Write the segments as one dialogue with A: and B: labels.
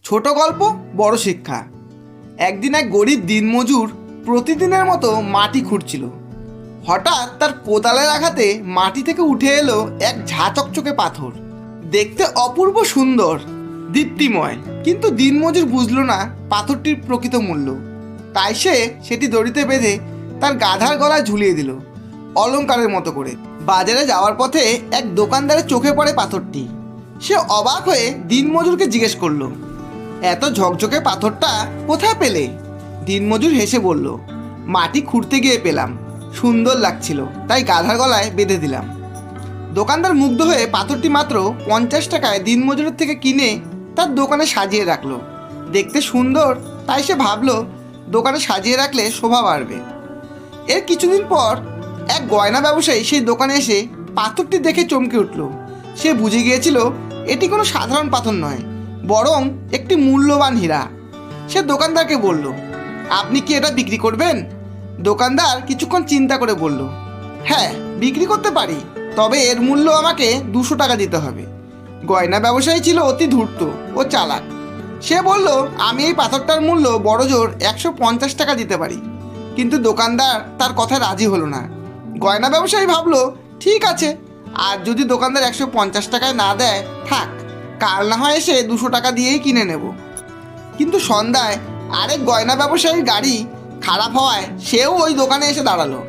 A: ছোট গল্প বড় শিক্ষা। একদিন এক গরিব দিনমজুর প্রতিদিনের মতো মাটি খুঁড়ছিল। হঠাৎ তার কোদালের আঘাতে মাটি থেকে উঠে এলো এক ঝাঁ চকচকে পাথর। দেখতে অপূর্ব সুন্দর, দীপ্তিময়, কিন্তু দিনমজুর বুঝলো না পাথরটির প্রকৃত মূল্য। তাই সে সেটি দড়িতে বেঁধে তার গাধার গলায় ঝুলিয়ে দিল, অলংকারের মতো করে। বাজারে যাওয়ার পথে এক দোকানদারের চোখে পড়ে পাথরটি। সে অবাক হয়ে দিনমজুরকে জিজ্ঞেস করলো, এত ঝকঝকে পাথরটা কোথায় পেলে? দিনমজুর হেসে বলল, মাটি খুঁড়তে গিয়ে পেলাম, সুন্দর লাগছিল তাই গাধার গলায় বেঁধে দিলাম। দোকানদার মুগ্ধ হয়ে পাথরটি মাত্র 50 টাকায় দিনমজুরের থেকে কিনে তার দোকানে সাজিয়ে রাখলো। দেখতে সুন্দর তাই সে ভাবলো দোকানে সাজিয়ে রাখলে শোভা বাড়বে। এর কিছুদিন পর এক গয়না ব্যবসায়ী সেই দোকানে এসে পাথরটি দেখে চমকে উঠল। সে বুঝে গিয়েছিল এটি কোনো সাধারণ পাথর নয়, বরং একটি মূল্যবান হীরা। সে দোকানদারকে বলল, আপনি কি এটা বিক্রি করবেন? দোকানদার কিছুক্ষণ চিন্তা করে বলল, হ্যাঁ বিক্রি করতে পারি, তবে এর মূল্য আমাকে 200 টাকা দিতে হবে। গয়না ব্যবসায়ী ছিল অতি ধূর্ত ও চালাক। সে বলল, আমি এই পাথরটার মূল্য বড় জোর 150 টাকা দিতে পারি। কিন্তু দোকানদার তার কথায় রাজি হলো না। গয়না ব্যবসায়ী ভাবলো, ঠিক আছে, আর যদি দোকানদার 150 টাকায় না দেয়, থাক, কাল না হয় এসে 200 টাকা দিয়েই কিনে নেব। কিন্তু সন্ধ্যায় আরেক গয়না ব্যবসায়ীর গাড়ি খারাপ হওয়ায় সেও ওই দোকানে এসে দাঁড়ালো।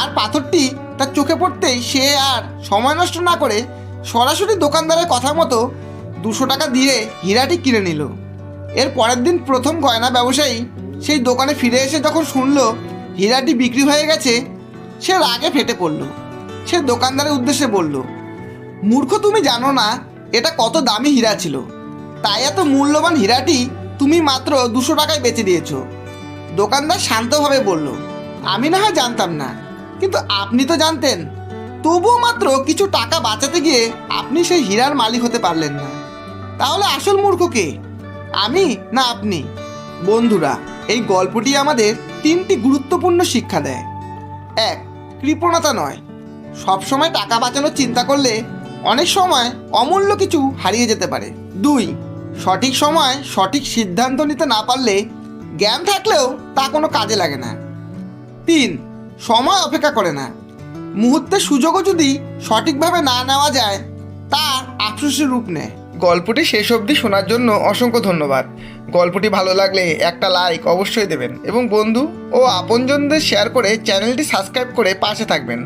A: আর পাথরটি তার চোখে পড়তেই সে আর সময় নষ্ট না করে সরাসরি দোকানদারের কথা মতো 200 টাকা দিয়ে হীরাটি কিনে নিল। এর পরের দিন প্রথম গয়না ব্যবসায়ী সেই দোকানে ফিরে এসে যখন শুনল হীরাটি বিক্রি হয়ে গেছে, সে রাগে ফেটে পড়ল। সে দোকানদারের উদ্দেশ্যে বলল, মূর্খ, তুমি জানো না এটা কত দামি হীরা ছিল, তাই এত মূল্যবান হীরাটি তুমি মাত্র 200 টাকায় বেচে দিয়েছো। দোকানদার শান্তভাবে বলল, আমি না হয় জানতাম না, কিন্তু আপনি তো জানতেন, তবুও মাত্র কিছু টাকা বাঁচাতে গিয়ে আপনি সেই হীরার মালিক হতে পারলেন না। তাহলে আসল মূর্খ কে, আমি না আপনি? বন্ধুরা, এই গল্পটি আমাদের 3টি গুরুত্বপূর্ণ শিক্ষা দেয়। 1. কৃপণতা নয়। সবসময় টাকা বাঁচানোর চিন্তা করলে অনেক সময় অমূল্য কিছু হারিয়ে যেতে পারে। 2. সঠিক সময় সঠিক সিদ্ধান্ত নিতে না পারলে জ্ঞান থাকলেও তা কোনো কাজে লাগে না। 3. সময় অপেক্ষা করে না। মুহূর্তের সুযোগও যদি সঠিকভাবে না নেওয়া যায়, তা আফসোসের রূপ নেয়। গল্পটি শেষ অবধি শোনার জন্য অসংখ্য ধন্যবাদ। গল্পটি ভালো লাগলে একটা লাইক অবশ্যই দেবেন এবং বন্ধু ও আপনজনদের শেয়ার করে চ্যানেলটি সাবস্ক্রাইব করে পাশে থাকবেন।